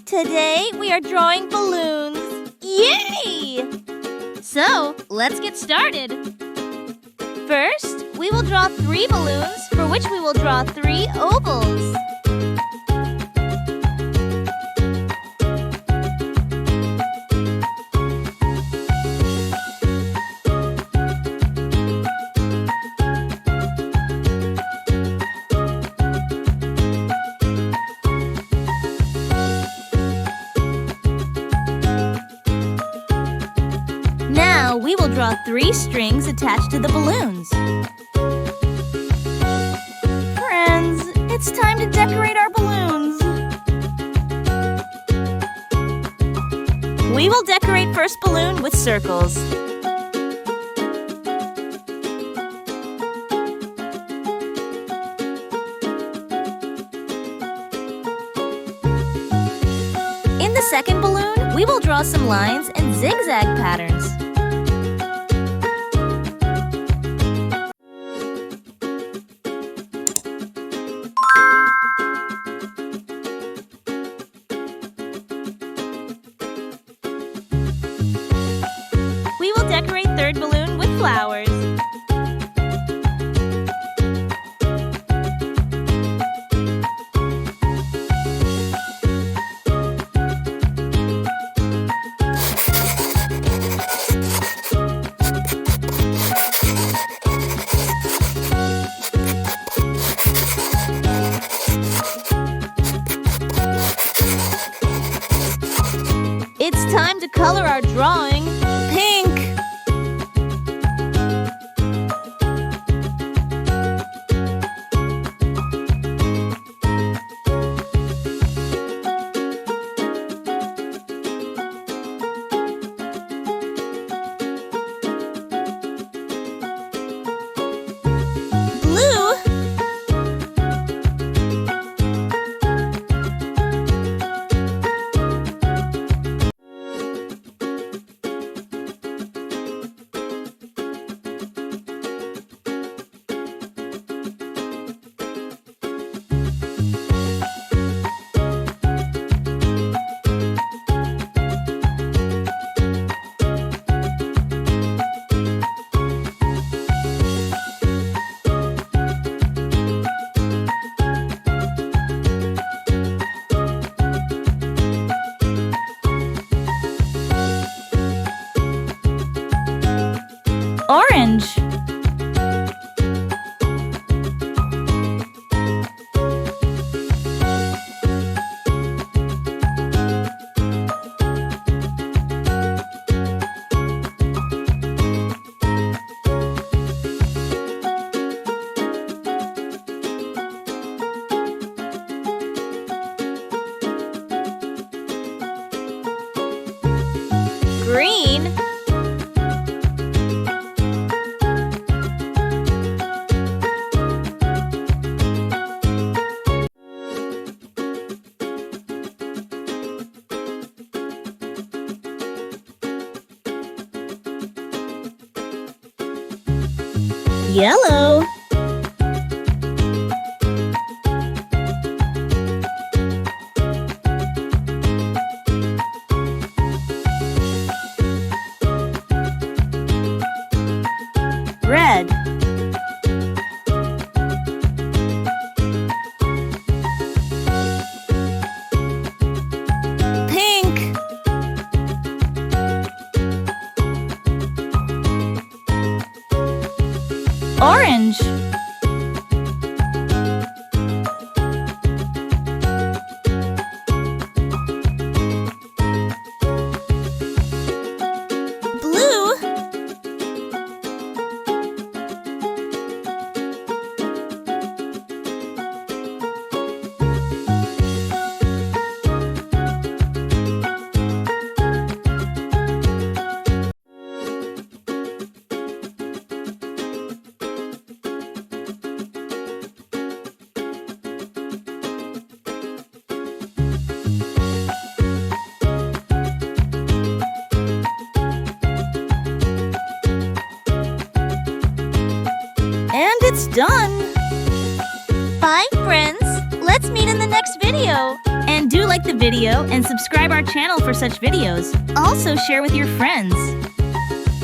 Today we are drawing balloons. Yay! So, let's get started. First, we will draw 3 balloons, for which we will draw 3 ovals. Now, we will draw 3 strings attached to the balloons. Friends, it's time to decorate our balloons. We will decorate first balloon with circles. In the second balloon, we will draw some lines and zigzag patterns. We will decorate third balloon with flowers. It's time to color our drawing pink. Blue. Orange. Green. Yellow. Red. Pink. Orange. Blue. it's done! Bye, friends! Let's meet in the next video! And Do like the video and subscribe our channel for such videos. Also share with your friends.